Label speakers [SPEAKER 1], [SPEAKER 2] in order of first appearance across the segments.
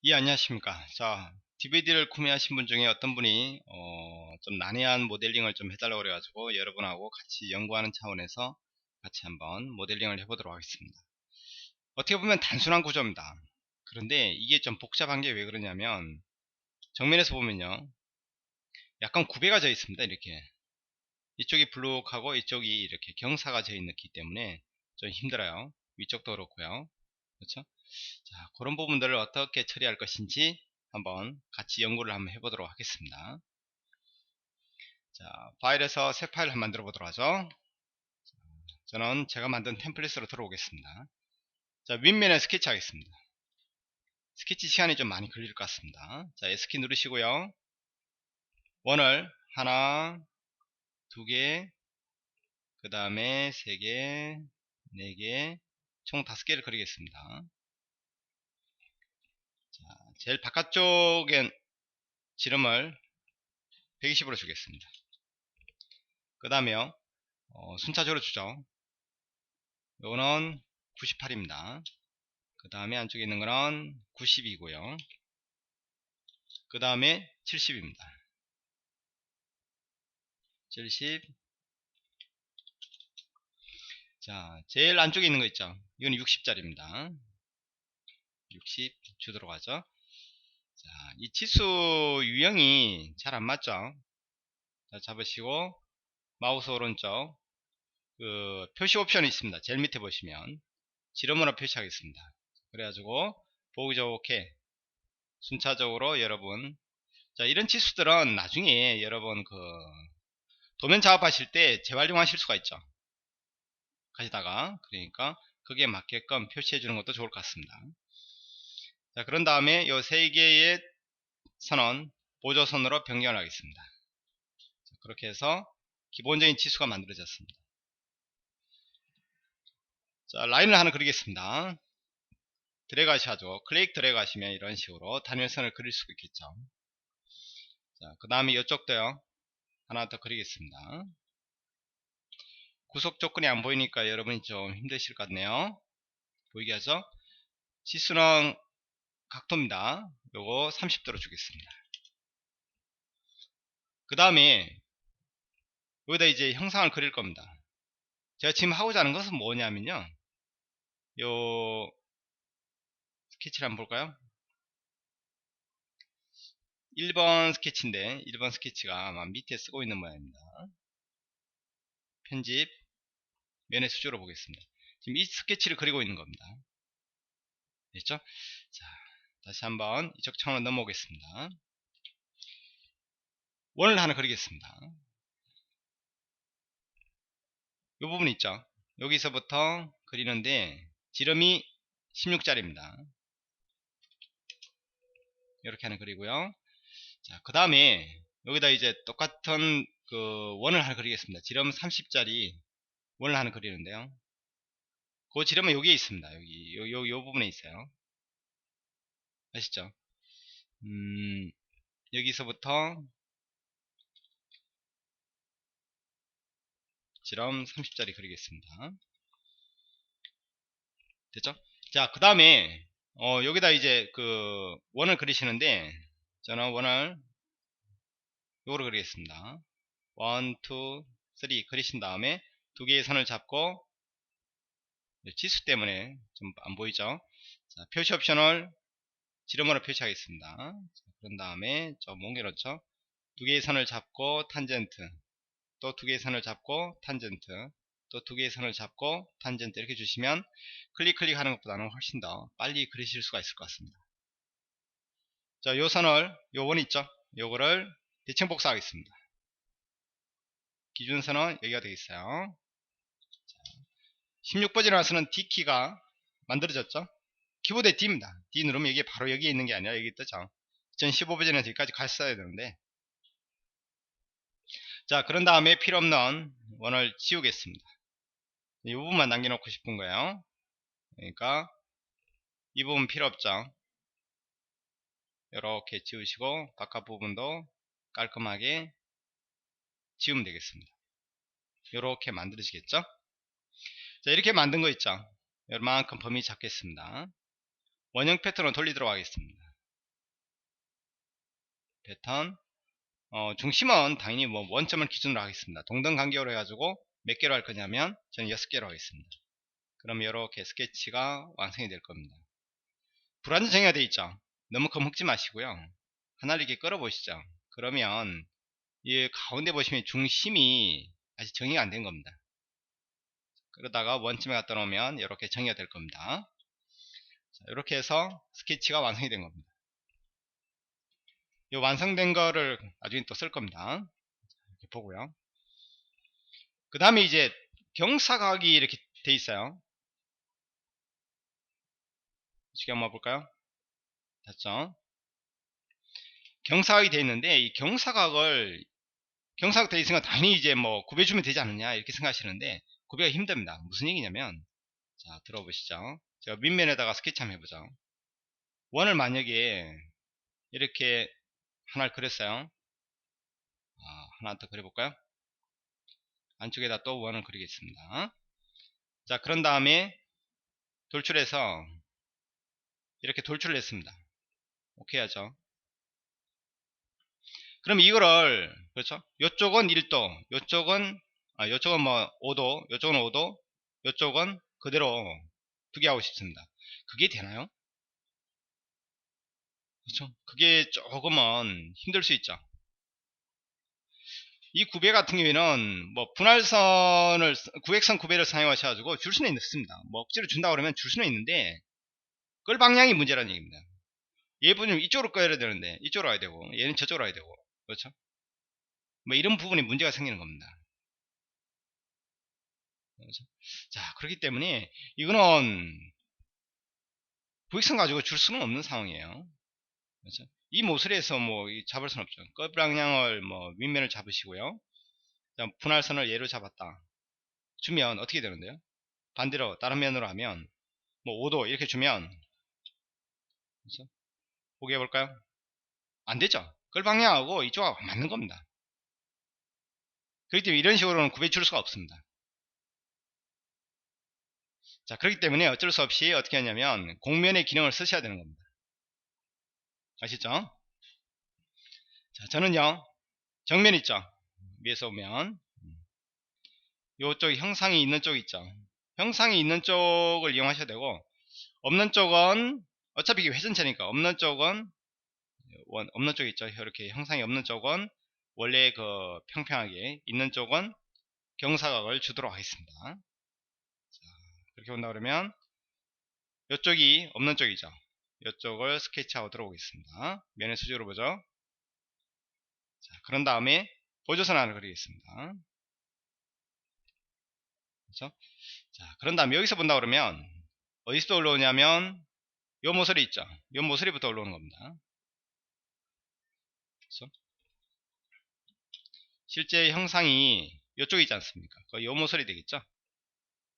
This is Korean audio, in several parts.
[SPEAKER 1] 예, 안녕하십니까. 자, DVD를 구매하신 분 중에 어떤 분이 좀 난해한 모델링을 좀 해달라고 그래가지고 여러분하고 같이 연구하는 차원에서 같이 한번 모델링을 해보도록 하겠습니다. 어떻게 보면 단순한 구조입니다. 그런데 이게 좀 복잡한 게 왜 그러냐면 정면에서 보면요, 약간 구배가 져 있습니다. 이렇게 이쪽이 블록하고 이쪽이 이렇게 경사가 져 있기 때문에 좀 힘들어요. 위쪽도 그렇고요. 그렇죠? 자, 그런 부분들을 어떻게 처리할 것인지 한번 같이 연구를 한번 해보도록 하겠습니다. 자, 파일에서 새 파일을 한번 만들어 보도록 하죠. 저는 제가 만든 템플릿으로 들어오겠습니다. 자, 윗면에 스케치 하겠습니다. 스케치 시간이 좀 많이 걸릴 것 같습니다. 자, S키 누르시고요. 원을 하나, 두 개, 그 다음에 세 개, 네 개, 총 5개를 그리겠습니다. 자, 제일 바깥쪽엔 지름을 120으로 주겠습니다. 그 다음에 순차적으로 주죠. 요거는 98입니다. 그 다음에 안쪽에 있는 거는 90이고요. 그 다음에 70입니다. 70. 자, 제일 안쪽에 있는 거 있죠. 이건 60짜리입니다. 60 주도록 하죠. 자, 이 치수 유형이 잘 안 맞죠. 자, 잡으시고 마우스 오른쪽 그 표시 옵션이 있습니다. 제일 밑에 보시면 지름으로 표시하겠습니다. 그래가지고 보기 좋게 순차적으로 여러분, 자, 이런 치수들은 나중에 여러분 그 도면 작업하실 때 재활용하실 수가 있죠. 가시다가 그러니까 그게 맞게끔 표시해 주는 것도 좋을 것 같습니다. 자, 그런 다음에 이 세 개의 선은 보조선으로 변경을 하겠습니다. 자, 그렇게 해서 기본적인 치수가 만들어졌습니다. 자, 라인을 하나 그리겠습니다. 드래그 하셔가지고 클릭 드래그 하시면 이런 식으로 단일선을 그릴 수 있겠죠. 자, 그 다음에 이쪽도요 하나 더 그리겠습니다. 구속 조건이 안 보이니까 여러분이 좀 힘드실 것 같네요. 보이게 하죠. 치수는 각도입니다. 요거 30도로 주겠습니다. 그 다음에 여기다 이제 형상을 그릴 겁니다. 제가 지금 하고자 하는 것은 뭐냐면요, 요 스케치를 한번 볼까요? 1번 스케치인데 1번 스케치가 아마 밑에 쓰고 있는 모양입니다. 편집 면의 수조로 보겠습니다. 지금 이 스케치를 그리고 있는 겁니다. 됐죠? 자, 다시 한번 이쪽 창으로 넘어오겠습니다. 원을 하나 그리겠습니다. 이 부분 있죠? 여기서부터 그리는데 지름이 16짜리입니다. 이렇게 하나 그리고요. 자, 그 다음에 여기다 이제 똑같은 그 원을 하나 그리겠습니다. 지름 30짜리 원을 하나 그리는데요. 그 지름은 여기에 있습니다. 요 부분에 있어요. 아시죠? 여기서부터 지름 30짜리 그리겠습니다. 됐죠? 자, 그 다음에 여기다 이제 그 원을 그리시는데 저는 원을 요거로 그리겠습니다. 1, 2, 3 그리신 다음에 두 개의 선을 잡고 치수 때문에 좀 안 보이죠? 자, 표시 옵션을 지름으로 표시하겠습니다. 자, 그런 다음에 좀 옮겨놓죠. 두 개의 선을 잡고 탄젠트, 또 두 개의 선을 잡고 탄젠트, 또 두 개의 선을 잡고 탄젠트 이렇게 주시면 클릭 하는 것보다는 훨씬 더 빨리 그리실 수가 있을 것 같습니다. 자, 요 선을, 요 원 있죠? 요거를 대칭 복사하겠습니다. 기준선은 여기가 되겠어요. 16번지나서는 D키가 만들어졌죠? 키보드에 D입니다. D 누르면 이게 바로 여기에 있는 게 아니라 여기 뜨죠. 2015버전에서 여기까지 갔어야 되는데, 자, 그런 다음에 필요 없는 원을 지우겠습니다. 이 부분만 남겨놓고 싶은 거예요. 그러니까 이 부분 필요 없죠. 이렇게 지우시고 바깥 부분도 깔끔하게 지우면 되겠습니다. 이렇게 만들어지겠죠. 자, 이렇게 만든 거 있죠. 요만큼 범위 잡겠습니다. 원형 패턴으로 돌리도록 하겠습니다. 패턴. 중심은 당연히 뭐 원점을 기준으로 하겠습니다. 동등 간격으로 해가지고 몇 개로 할 거냐면 저는 6개로 하겠습니다. 그럼 이렇게 스케치가 완성이 될 겁니다. 불완전 정의가 되어 있죠. 너무 겁먹지 마시고요. 하나를 이렇게 끌어 보시죠. 그러면 이 가운데 보시면 중심이 아직 정의가 안 된 겁니다. 그러다가 원점에 갖다 놓으면 이렇게 정의가 될 겁니다. 자, 이렇게 해서 스케치가 완성이 된 겁니다. 이 완성된 거를 나중에 또 쓸 겁니다. 이렇게 보고요. 그 다음에 이제 경사각이 이렇게 돼 있어요. 쉽게 한번 볼까요? 됐죠? 경사각이 돼 있는데 이 경사각 돼 있으니까 당연히 이제 뭐 굽해주면 되지 않느냐 이렇게 생각하시는데 굽기가 힘듭니다. 무슨 얘기냐면 자 들어보시죠. 제가 밑면에다가 스케치 한번 해보죠. 원을 만약에 이렇게 하나를 그렸어요. 하나 더 그려볼까요? 안쪽에다 또 원을 그리겠습니다. 자 그런 다음에 돌출해서 이렇게 돌출을 했습니다. 오케이 하죠. 그럼 이거를 그렇죠? 요쪽은 1도, 요쪽은 뭐 5도, 요쪽은 5도, 요쪽은 그대로 두개 하고 싶습니다. 그게 되나요? 그렇죠? 그게 조금은 힘들 수 있죠. 이 구배 같은 경우에는 뭐 분할선을 구획선 구배를 사용하셔가지고 줄 수는 있습니다. 뭐 억지로 준다 그러면 줄 수는 있는데 끌 방향이 문제라는 얘기입니다. 얘 분은 이쪽으로 꺼야 되는데 이쪽으로 와야 되고 얘는 저쪽으로 와야 되고 그렇죠? 뭐 이런 부분에 문제가 생기는 겁니다. 그렇죠? 자 그렇기 때문에 이거는 구획선 가지고 줄 수는 없는 상황이에요. 그렇죠? 이 모서리에서 뭐 잡을 수는 없죠. 끌 방향을 뭐 윗면을 잡으시고요. 분할선을 얘로 잡았다. 주면 어떻게 되는데요? 반대로 다른 면으로 하면 뭐 5도 이렇게 주면 그렇죠? 보게 해볼까요? 안 되죠. 끌 방향하고 이쪽하고 안 맞는 겁니다. 그렇기 때문에 이런 식으로는 구배 줄 수가 없습니다. 자 그렇기 때문에 어쩔 수 없이 어떻게 하냐면 공면의 기능을 쓰셔야 되는 겁니다. 아시죠? 자 저는요 정면 있죠. 위에서 오면 요쪽 형상이 있는 쪽 있죠. 형상이 있는 쪽을 이용하셔야 되고 없는 쪽은 어차피 이게 회전체니까 없는 쪽은 없는 쪽 있죠. 이렇게 형상이 없는 쪽은 원래 그 평평하게 있는 쪽은 경사각을 주도록 하겠습니다. 자, 그렇게 본다 그러면 이쪽이 없는 쪽이죠. 이쪽을 스케치하고 들어오겠습니다. 면의 수직으로 보죠. 자, 그런 다음에 보조선 하나 그리겠습니다. 그렇죠? 자, 그런 다음에 여기서 본다 그러면 어디서 올라오냐면 요 모서리 있죠. 요 모서리부터 올라오는 겁니다. 그렇죠? 실제 형상이 이쪽에 있지 않습니까? 요 모서리 되겠죠?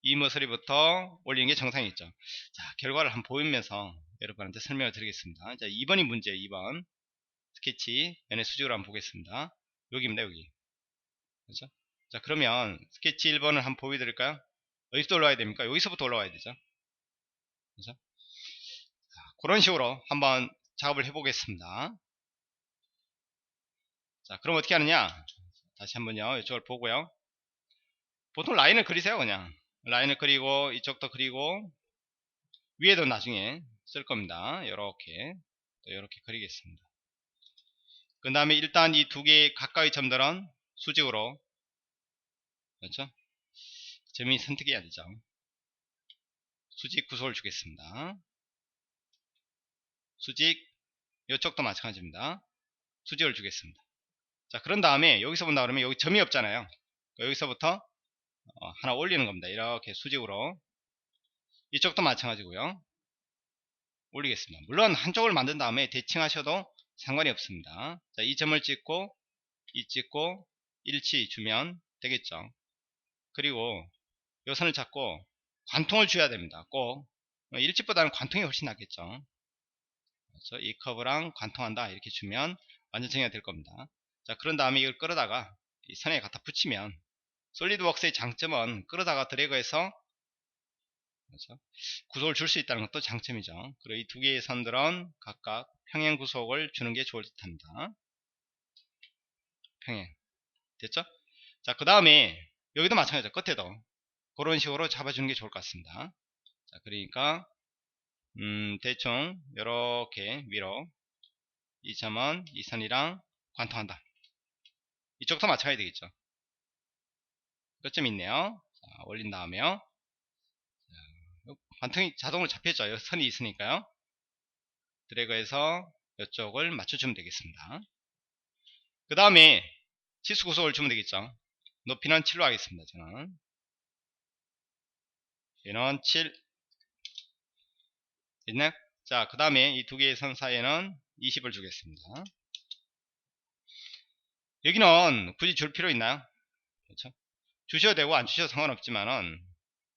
[SPEAKER 1] 이 모서리부터 올리는 게 정상이겠죠. 자, 결과를 한번 보이면서 여러분한테 설명을 드리겠습니다. 자, 2번이 문제예요. 2번 스케치 면의 수직으로 한번 보겠습니다. 여기입니다. 여기. 그렇죠? 자, 그러면 스케치 1번을 한번 보여드릴까요? 어디서 올라와야 됩니까? 여기서부터 올라와야 되죠. 그렇죠? 자, 그런 식으로 한번 작업을 해보겠습니다. 자, 그럼 어떻게 하느냐? 다시 한번요. 이쪽을 보고요. 보통 라인을 그리세요. 그냥 라인을 그리고 이쪽도 그리고 위에도 나중에 쓸 겁니다. 이렇게 또 이렇게 그리겠습니다. 그 다음에 일단 이 두 개의 가까이 점들은 수직으로 그렇죠? 점이 선택해야 되죠. 수직 구속을 주겠습니다. 수직 이쪽도 마찬가지입니다. 수직을 주겠습니다. 자 그런 다음에 여기서 본다 그러면 여기 점이 없잖아요. 여기서부터 하나 올리는 겁니다. 이렇게 수직으로 이쪽도 마찬가지고요. 올리겠습니다. 물론 한쪽을 만든 다음에 대칭하셔도 상관이 없습니다. 자, 이 점을 찍고 이 찍고 일치 주면 되겠죠. 그리고 요 선을 잡고 관통을 줘야 됩니다. 꼭 일치보다는 관통이 훨씬 낫겠죠. 그렇죠? 이 커브랑 관통한다 이렇게 주면 완전 정의가 될 겁니다. 자 그런 다음에 이걸 끌어다가 이 선에 갖다 붙이면 솔리드웍스의 장점은 끌어다가 드래그해서 그렇죠? 구속을 줄 수 있다는 것도 장점이죠. 그리고 이 두 개의 선들은 각각 평행 구속을 주는 게 좋을 듯 합니다. 평행. 됐죠? 자, 그 다음에 여기도 마찬가지죠. 끝에도 그런 식으로 잡아주는 게 좋을 것 같습니다. 자, 그러니까 대충 이렇게 위로 이 점은 이 선이랑 관통한다. 이쪽도 마찬가지 되겠죠. 끝점 있네요. 자, 올린 다음에요. 관통이 자동으로 잡혔죠. 여기 선이 있으니까요. 드래그해서 이쪽을 맞춰주면 되겠습니다. 그 다음에 치수 구속을 주면 되겠죠. 높이는 7로 하겠습니다. 저는 얘는 7 됐네. 자, 그 다음에 이 두 개의 선 사이에는 20을 주겠습니다. 여기는 굳이 줄 필요 있나요? 그렇죠? 주셔도 되고 안 주셔도 상관없지만은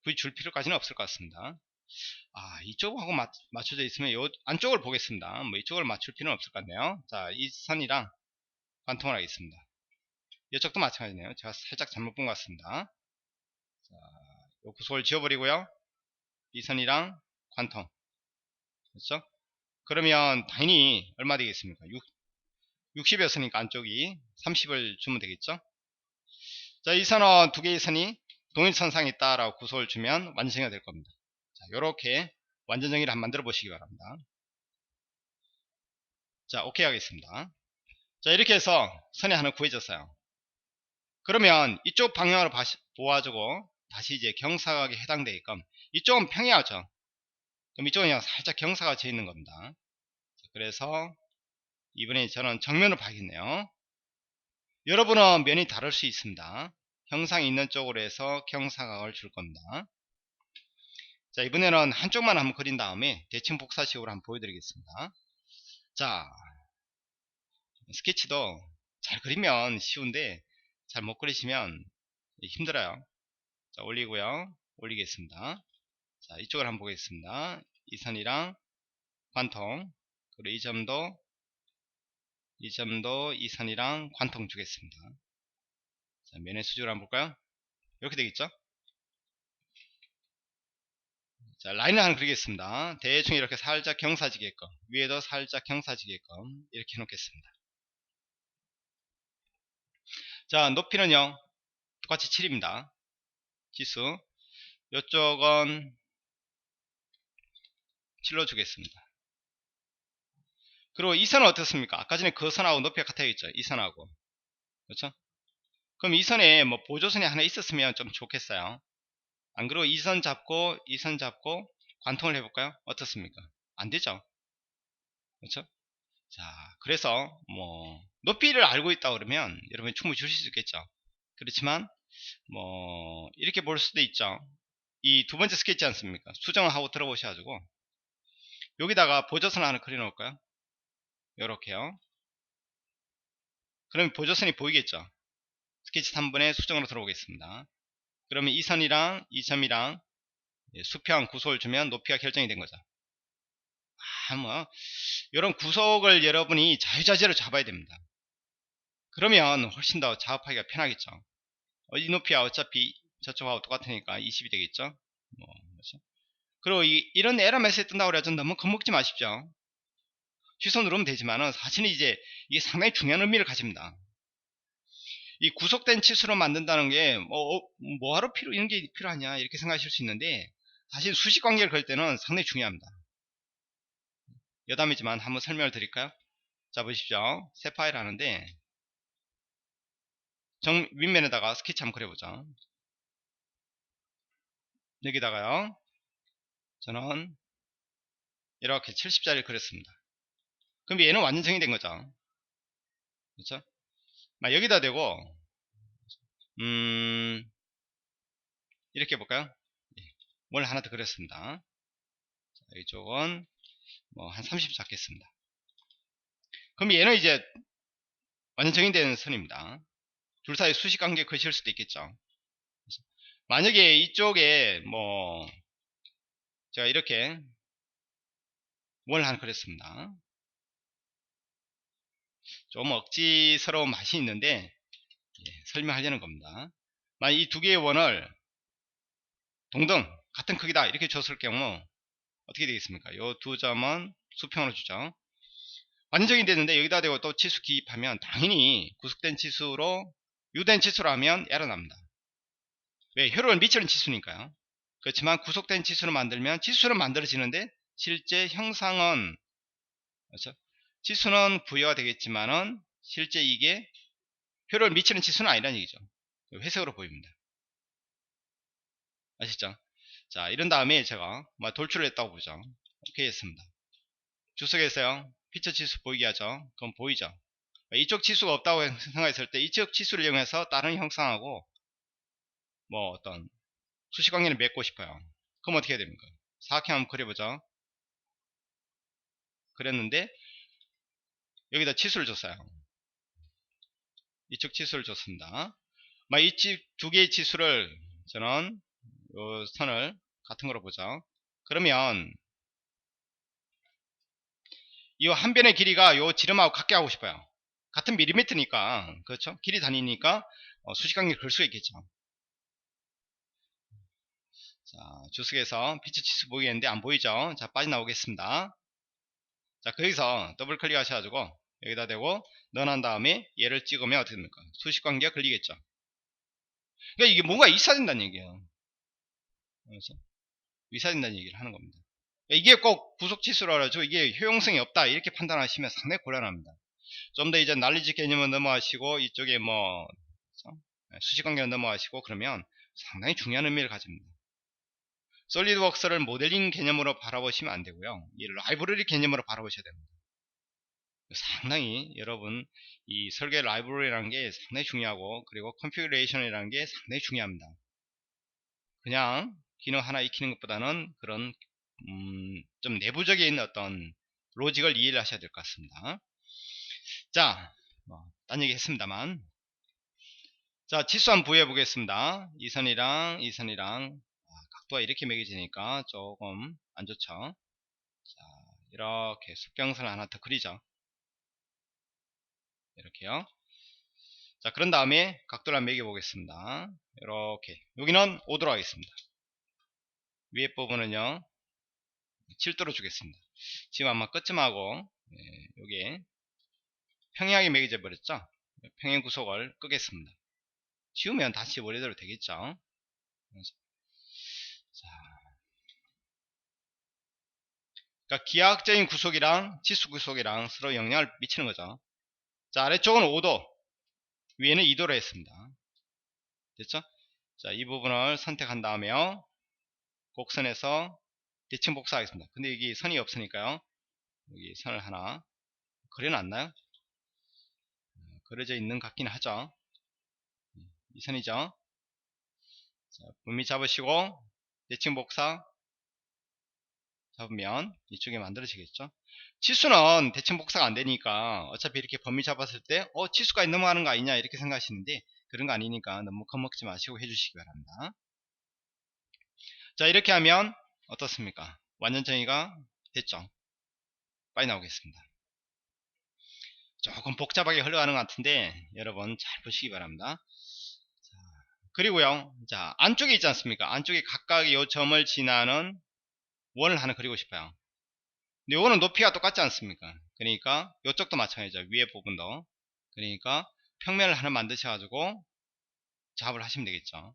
[SPEAKER 1] 굳이 줄 필요까지는 없을 것 같습니다. 이쪽하고 맞춰져 있으면 요 안쪽을 보겠습니다. 뭐 이쪽을 맞출 필요는 없을 것 같네요. 자, 이 선이랑 관통을 하겠습니다. 이쪽도 마찬가지네요. 제가 살짝 잘못 본 것 같습니다. 자, 요 구속을 지워버리고요. 이 선이랑 관통. 그렇죠? 그러면 당연히 얼마 되겠습니까? 60이었으니까 안쪽이 30을 주면 되겠죠? 자, 이 선은 두 개의 선이 동일선상에 있다라고 구속을 주면 완전정의가 될 겁니다. 자, 요렇게 완전정의를 한번 만들어 보시기 바랍니다. 자, 오케이 하겠습니다. 자, 이렇게 해서 선이 하나 구해졌어요. 그러면 이쪽 방향으로 도와주고 다시 이제 경사각에 해당되게끔 이쪽은 평이하죠. 그럼 이쪽은 그냥 살짝 경사가 져 있는 겁니다. 자, 그래서 이번에 저는 정면을 봐야겠네요. 여러분은 면이 다를 수 있습니다. 형상이 있는 쪽으로 해서 경사각을 줄 겁니다. 자, 이번에는 한쪽만 한번 그린 다음에 대칭 복사식으로 한번 보여드리겠습니다. 자, 스케치도 잘 그리면 쉬운데 잘 못 그리시면 힘들어요. 자, 올리고요. 올리겠습니다. 자, 이쪽을 한번 보겠습니다. 이 선이랑 관통, 그리고 이 점도 이 선이랑 관통 주겠습니다. 자, 면의 수직을 한번 볼까요? 이렇게 되겠죠? 자, 라인을 하나 그리겠습니다. 대충 이렇게 살짝 경사지게끔, 위에도 살짝 경사지게끔 이렇게 해놓겠습니다. 자, 높이는요 똑같이 7입니다. 지수 이쪽은 7로 주겠습니다. 그리고 이 선은 어떻습니까? 아까 전에 그 선하고 높이가 같아야겠죠. 이 선하고. 그렇죠? 그럼 이 선에 뭐 보조선이 하나 있었으면 좀 좋겠어요. 안 그러고 이 선 잡고 이 선 잡고 관통을 해볼까요? 어떻습니까? 안 되죠. 그렇죠? 자, 그래서 뭐 높이를 알고 있다 그러면 여러분이 충분히 주실 수 있겠죠. 그렇지만 뭐 이렇게 볼 수도 있죠. 이 두 번째 스케치 않습니까? 수정을 하고 들어보셔가지고 여기다가 보조선 하나 그려 놓을까요? 요렇게요. 그러면 보조선이 보이겠죠. 스케치 3번에 수정으로 들어오겠습니다. 그러면 이 선이랑 이 점이랑 수평 구속을 주면 높이가 결정이 된 거죠. 뭐 이런 구속을 여러분이 자유자재로 잡아야 됩니다. 그러면 훨씬 더 작업하기가 편하겠죠. 이 높이야 어차피 저쪽하고 똑같으니까 20이 되겠죠. 그렇죠? 그리고 이런 에러 메시지 뜬다고 그래서 너무 겁먹지 마십시오. 취소 누르면 되지만은 사실은 이제 이게 상당히 중요한 의미를 가집니다. 이 구속된 치수로 만든다는 게 뭐하러 이런 게 필요하냐 이렇게 생각하실 수 있는데 사실 수식 관계를 걸 때는 상당히 중요합니다. 여담이지만 한번 설명을 드릴까요? 자, 보십시오. 새 파일 하는데 윗면에다가 스케치 한번 그려보죠. 여기다가요 저는 이렇게 70짜리를 그렸습니다. 그럼 얘는 완전 정의된 거죠. 그렇죠? 여기다 대고 이렇게 해볼까요? 뭘 하나 더 그렸습니다. 자, 이쪽은 뭐 한 30 잡겠습니다. 그럼 얘는 이제 완전 정의된 선입니다. 둘 사이 수식관계 그실 수도 있겠죠. 만약에 이쪽에 뭐 제가 이렇게 뭘 하나 그렸습니다. 좀 억지스러운 맛이 있는데 설명하려는 겁니다. 만약 이 두 개의 원을 동등 같은 크기다 이렇게 줬을 경우 어떻게 되겠습니까? 이 두 점은 수평으로 주죠. 안정이 되는데 여기다 대고 또 치수 기입하면 당연히 구속된 치수로 유된 치수로 하면 에러 납니다. 왜? 효력을 미치는 치수니까요. 그렇지만 구속된 치수를 만들면 치수는 만들어지는데 실제 형상은, 그렇죠? 치수는 부여가 되겠지만은 실제 이게 효력을 미치는 치수는 아니라는 얘기죠. 회색으로 보입니다. 아시죠? 자, 이런 다음에 제가 돌출을 했다고 보죠. 오케이 했습니다. 주석에서요, 피처 치수 보이게 하죠. 그럼 보이죠? 이쪽 치수가 없다고 생각했을 때 이쪽 치수를 이용해서 다른 형상하고 어떤 수식관계를 맺고 싶어요. 그럼 어떻게 해야 됩니까? 사각형 한번 그려보죠. 그렸는데 여기다 치수를 줬어요. 이쪽 치수를 줬습니다. 이쪽 두 개의 치수를 저는 요 선을 같은 거로 보죠. 그러면 이 한 변의 길이가 요 지름하고 같게 하고 싶어요. 같은 밀리미터니까, 그렇죠? 길이 단위니까 수직관계를 그릴 수가 있겠죠. 자, 주석에서 피처 치수 보이겠는데 안 보이죠? 자, 빠져나오겠습니다. 자, 거기서 더블 클릭 하셔가지고 여기다 대고 넣어놓은 다음에 얘를 찍으면 어떻게 됩니까? 수식관계가 걸리겠죠. 그러니까 이게 뭔가 있어야 된다는 얘기예요. 그래서 있어야 된다는 얘기를 하는 겁니다. 이게 꼭 구속치수라 가지고 이게 효용성이 없다 이렇게 판단하시면 상당히 곤란합니다. 좀 더 이제 난리지 개념을 넘어가시고 이쪽에 그렇죠? 수식관계를 넘어가시고 그러면 상당히 중요한 의미를 가집니다. 솔리드웍스를 모델링 개념으로 바라보시면 안 되고요. 이 라이브러리 개념으로 바라보셔야 됩니다. 상당히 여러분 이 설계 라이브러리라는 게 상당히 중요하고 그리고 컨피그레이션이라는 게 상당히 중요합니다. 그냥 기능 하나 익히는 것보다는 그런 좀 내부적인 어떤 로직을 이해를 하셔야 될 것 같습니다. 자, 딴 얘기 했습니다만, 자, 치수 한번 부여해 보겠습니다. 이 선이랑 이 선이랑 각도가 이렇게 매겨지니까 조금 안 좋죠. 자, 이렇게 수평선을 하나 더 그리죠. 이렇게요. 자, 그런 다음에 각도를 한번 매겨 보겠습니다. 이렇게 여기는 5도로 하겠습니다. 위에 부분은요 7도로 주겠습니다. 지금 아마 끝쯤하고 여기에 평행하게 매겨져 버렸죠. 평행 구속을 끄겠습니다. 지우면 다시 원래대로 되겠죠. 자, 그러니까 기하학적인 구속이랑 지수 구속이랑 서로 영향을 미치는 거죠. 자, 아래쪽은 5도, 위에는 2도로 했습니다. 됐죠? 자, 이 부분을 선택한 다음에요. 곡선에서 대칭 복사하겠습니다. 근데 여기 선이 없으니까요. 여기 선을 하나 그려놨나요? 그려져 있는 것 같긴 하죠. 이 선이죠. 자, 분미 잡으시고 대칭 복사 잡으면 이쪽에 만들어지겠죠. 치수는 대칭 복사가 안 되니까 어차피 이렇게 범위 잡았을 때 치수까지 넘어가는 거 아니냐 이렇게 생각하시는데 그런 거 아니니까 너무 겁먹지 마시고 해주시기 바랍니다. 자, 이렇게 하면 어떻습니까? 완전 정의가 됐죠. 빨리 나오겠습니다. 조금 복잡하게 흘러가는 것 같은데 여러분 잘 보시기 바랍니다. 자, 그리고요, 자, 안쪽에 있지 않습니까? 안쪽에 각각 이 점을 지나는 원을 하나 그리고 싶어요. 근데 이거는 높이가 똑같지 않습니까? 그러니까 이쪽도 마찬가지죠. 위에 부분도. 그러니까 평면을 하나 만드셔가지고 작업을 하시면 되겠죠.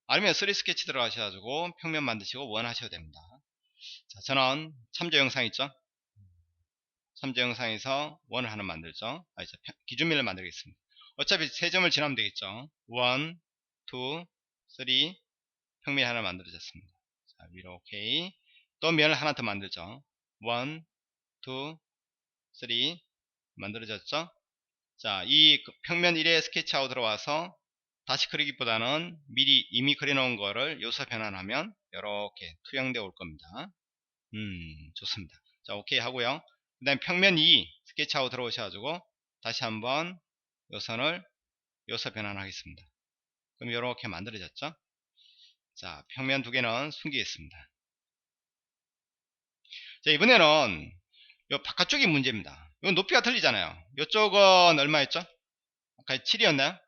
[SPEAKER 1] 아니면 3 스케치 들어가셔가지고 평면 만드시고 원 하셔도 됩니다. 자, 저는 참조 영상 있죠? 참조 영상에서 원을 하나 만들죠. 기준면을 만들겠습니다. 어차피 세 점을 지나면 되겠죠. 1, 2, 3 평면 하나 만들어졌습니다. 자, 위로 오케이. 또 면을 하나 더 만들죠. 1, 2, 3 만들어졌죠. 자, 이 평면 1에 스케치하고 들어와서 다시 그리기보다는 미리 이미 그려놓은 거를 요소 변환하면 이렇게 투영되어 올 겁니다. 좋습니다. 자, 오케이 하고요. 그 다음에 평면 2 스케치하고 들어오셔가지고 다시 한번 요선을 요소 변환하겠습니다. 그럼 이렇게 만들어졌죠. 자, 평면 두 개는 숨기겠습니다. 자, 이번에는 요 바깥쪽이 문제입니다. 이건 높이가 틀리잖아요. 이쪽은 얼마였죠? 아까 7이었나요?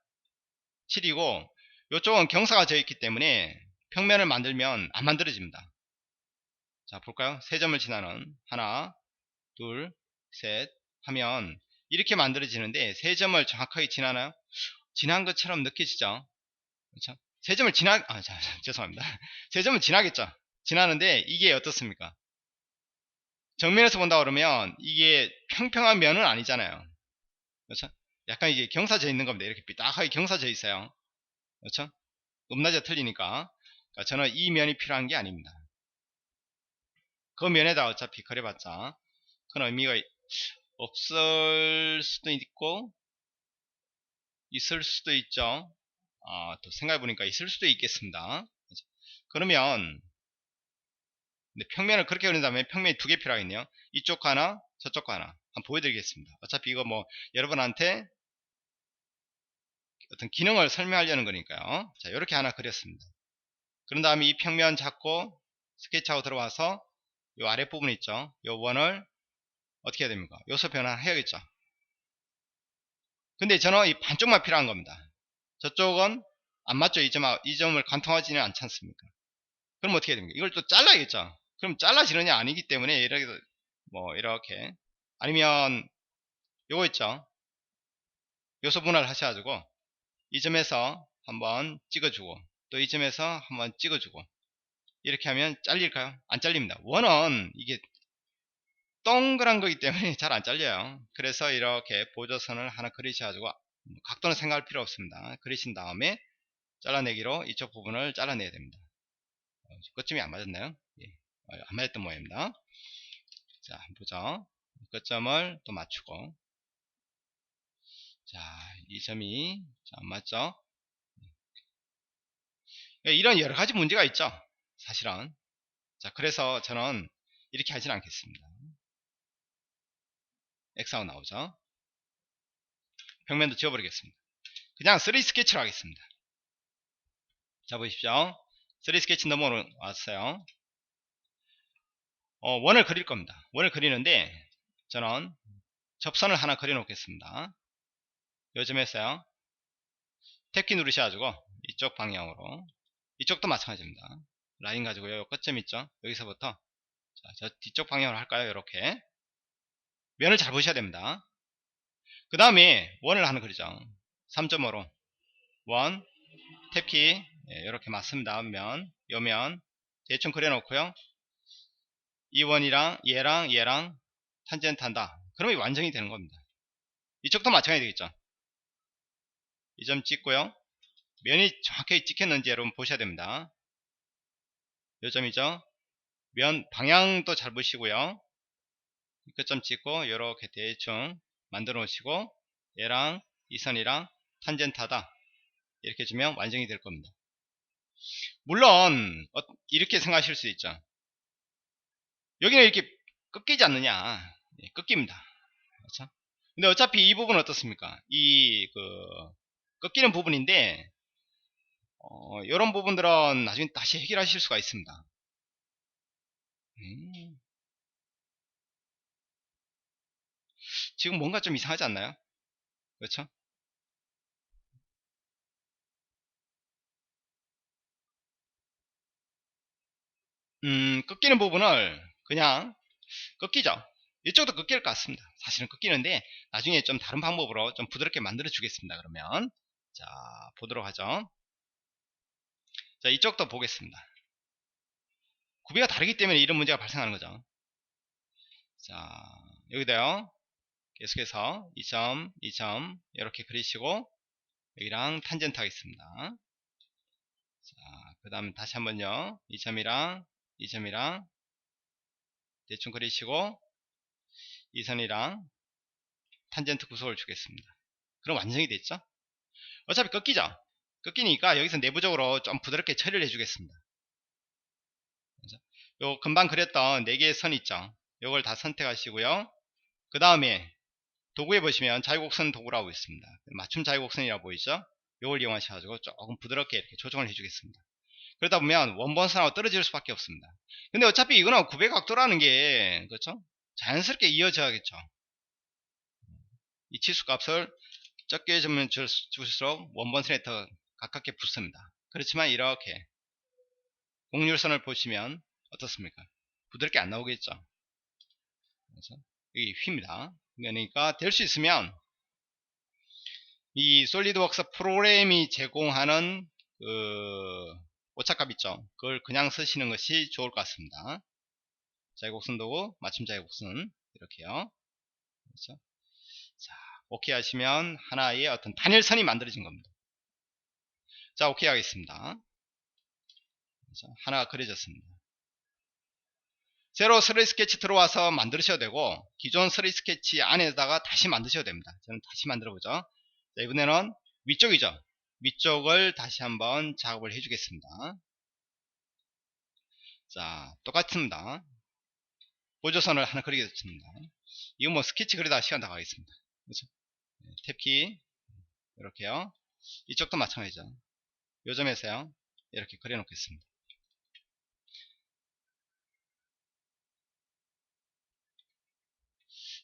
[SPEAKER 1] 7이고 이쪽은 경사가 져 있기 때문에 평면을 만들면 안 만들어집니다. 자, 볼까요? 세 점을 지나는 하나, 둘, 셋, 하면 이렇게 만들어지는데 세 점을 정확하게 지나나요? 지난 것처럼 느껴지죠? 그렇죠? 세 점을 죄송합니다. 세 점을 지나겠죠? 지나는데 이게 어떻습니까? 정면에서 본다 그러면 이게 평평한 면은 아니잖아요. 그렇죠? 약간 이게 경사져 있는 겁니다. 이렇게 삐딱하게 경사져 있어요. 그렇죠? 높낮이가 틀리니까. 그러니까 저는 이 면이 필요한 게 아닙니다. 그 면에다 어차피 그려봤자 큰 의미가 없을 수도 있고 있을 수도 있죠. 또 생각해보니까 있을 수도 있겠습니다. 그렇죠? 그러면 평면을 그렇게 그린다면 평면이 두 개 필요하겠네요. 이쪽 하나 저쪽 하나 한번 보여드리겠습니다. 어차피 이거 뭐 여러분한테 어떤 기능을 설명하려는 거니까요. 자, 이렇게 하나 그렸습니다. 그런 다음에 이 평면 잡고 스케치하고 들어와서 이 아랫부분 있죠. 이 원을 어떻게 해야 됩니까? 요소 변환해야겠죠. 근데 저는 이 반쪽만 필요한 겁니다. 저쪽은 안 맞죠? 이 점을 관통하지는 않지 않습니까? 그럼 어떻게 해야 됩니까? 이걸 또 잘라야겠죠. 그럼 잘라지느냐 아니기 때문에 이렇게 뭐 이렇게 아니면 요거 있죠. 요소 분할 하셔가지고 이 점에서 한번 찍어주고 또 이 점에서 한번 찍어주고 이렇게 하면 잘릴까요? 안 잘립니다. 원은 이게 동그란 거기 때문에 잘 안 잘려요. 그래서 이렇게 보조선을 하나 그리셔가지고 각도는 생각할 필요 없습니다. 그리신 다음에 잘라내기로 이쪽 부분을 잘라내야 됩니다. 끝점이 안 맞았나요? 예, 안 맞았던 모양입니다. 자, 한번 보죠. 끝점을 또 맞추고 자, 이 점이 안 맞죠? 이런 여러 가지 문제가 있죠. 사실은. 자, 그래서 저는 이렇게 하진 않겠습니다. X하고 나오죠. 벽면도 지워버리겠습니다. 그냥 3D 스케치로 하겠습니다. 자, 보십시오. 3D 스케치 넘어왔어요. 원을 그릴 겁니다. 원을 그리는데 저는 접선을 하나 그려 놓겠습니다. 요즘에서요. 탭키 누르셔가지고 이쪽 방향으로 이쪽도 마찬가지입니다. 라인 가지고요. 요 끝점 있죠. 여기서부터 자, 저 뒤쪽 방향으로 할까요? 이렇게 면을 잘 보셔야 됩니다. 그 다음에 원을 하나 그리죠. 3.5로 원 탭키 이렇게 맞습니다. 요면 대충 그려놓고요. 이 원이랑 얘랑 탄젠트 한다. 그러면 완성이 되는 겁니다. 이쪽도 마찬가지 되겠죠. 이 점 찍고요. 면이 정확하게 찍혔는지 여러분 보셔야 됩니다. 요 점이죠. 면 방향도 잘 보시고요. 끝점 찍고 이렇게 대충 만들어 놓으시고 얘랑 이 선이랑 탄젠트하다 이렇게 주면 완성이 될 겁니다. 물론 이렇게 생각하실 수 있죠. 여기는 이렇게 꺾이지 않느냐. 예, 꺾입니다. 그렇죠? 근데 어차피 이 부분은 어떻습니까? 꺾이는 부분인데 이런 부분들은 나중에 다시 해결하실 수가 있습니다. 지금 뭔가 좀 이상하지 않나요? 그렇죠? 꺾이는 부분을 그냥 꺾이죠. 이쪽도 꺾일 것 같습니다. 사실은 꺾이는데 나중에 좀 다른 방법으로 좀 부드럽게 만들어 주겠습니다. 그러면 자 보도록 하죠. 자 이쪽도 보겠습니다. 구비가 다르기 때문에 이런 문제가 발생하는 거죠. 자 여기다요. 계속해서 2점 2점 이렇게 그리시고 여기랑 탄젠트 하겠습니다. 그 다음 다시 한번요. 2점이랑 2점이랑 대충 그리시고 이 선이랑 탄젠트 구속을 주겠습니다. 그럼 완성이 됐죠? 어차피 꺾이죠? 꺾이니까 여기서 내부적으로 좀 부드럽게 처리를 해주겠습니다. 요 금방 그렸던 4개의 선 있죠? 요걸 다 선택하시고요. 그 다음에 도구에 보시면 자유곡선 도구라고 있습니다. 맞춤 자유곡선이라고 보이죠? 요걸 이용하셔가지고 조금 부드럽게 이렇게 조정을 해주겠습니다. 그러다 보면 원본선하고 떨어질 수밖에 없습니다. 근데 어차피 이거는 구배각도라는 게 그렇죠? 자연스럽게 이어져야겠죠. 이 치수값을 적게 주면 줄수록 원본선에 더 가깝게 붙습니다. 그렇지만 이렇게 곡률선을 보시면 어떻습니까? 부드럽게 안 나오겠죠. 그래서 여기 휩니다. 그러니까 될 수 있으면 이 솔리드웍스 프로그램이 제공하는 그 오차값 있죠. 그걸 그냥 쓰시는 것이 좋을 것 같습니다. 자유곡선 도구, 맞춤 자유곡선 이렇게요. 그렇죠? 자, 오케이 하시면 하나의 어떤 단일선이 만들어진 겁니다. 자, 오케이 하겠습니다. 그렇죠? 하나가 그려졌습니다. 새로 3D 스케치 들어와서 만드셔도 되고 기존 3D 스케치 안에다가 다시 만드셔도 됩니다. 저는 다시 만들어 보죠. 자, 이번에는 위쪽이죠. 위쪽을 다시 한번 작업을 해 주겠습니다. 자, 똑같습니다. 보조선을 하나 그리겠습니다. 이거 뭐 스케치 그리다가 시간 다 가겠습니다. 그렇죠? 탭키 이렇게요. 이쪽도 마찬가지죠. 요 점에서요. 이렇게 그려 놓겠습니다.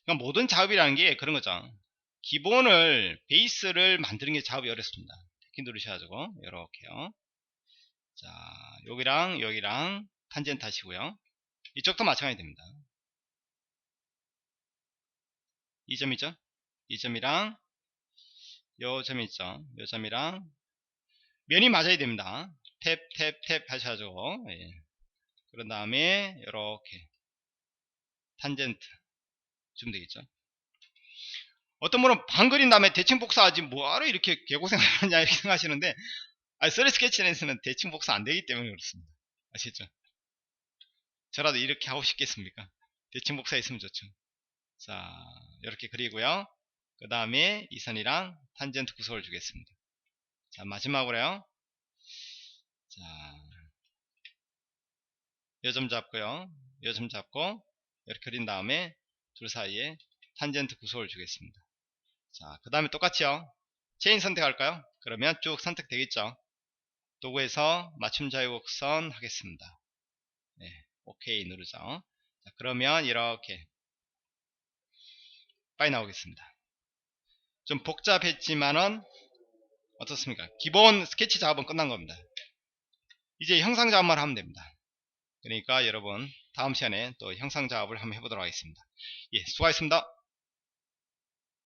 [SPEAKER 1] 그러니까 모든 작업이라는 게 그런 거죠. 기본을 베이스를 만드는 게 작업이 어렵습니다. 탭키 누르셔가지고 이렇게요. 자, 여기랑 여기랑 탄젠트 하시고요. 이쪽도 마찬가지 됩니다. 이 점이죠. 이 점이랑 요 점이 있죠. 요 점이랑 면이 맞아야 됩니다. 탭 하셔가지고 예. 그런 다음에 이렇게 탄젠트 주면 되겠죠. 어떤 분은 반 그린 다음에 대칭 복사하지 뭐하러 이렇게 개고생하느냐 이렇게 생각하시는데 3D 스케치에서는 대칭 복사 안 되기 때문에 그렇습니다. 아시죠? 저라도 이렇게 하고 싶겠습니까? 대칭 복사 있으면 좋죠. 자, 이렇게 그리고요. 그 다음에 이 선이랑 탄젠트 구속을 주겠습니다. 자, 마지막으로요. 자, 요 점 잡고요. 요 점 잡고 이렇게 그린 다음에 둘 사이에 탄젠트 구속을 주겠습니다. 자, 그 다음에 똑같이요. 체인 선택할까요? 그러면 쭉 선택되겠죠. 도구에서 맞춤 자유곡선 하겠습니다. 네, 오케이 누르죠. 자, 그러면 이렇게 빨리 나오겠습니다. 좀 복잡했지만은 어떻습니까? 기본 스케치 작업은 끝난 겁니다. 이제 형상 작업만 하면 됩니다. 그러니까 여러분 다음 시간에 또 형상 작업을 한번 해보도록 하겠습니다. 예, 수고하셨습니다.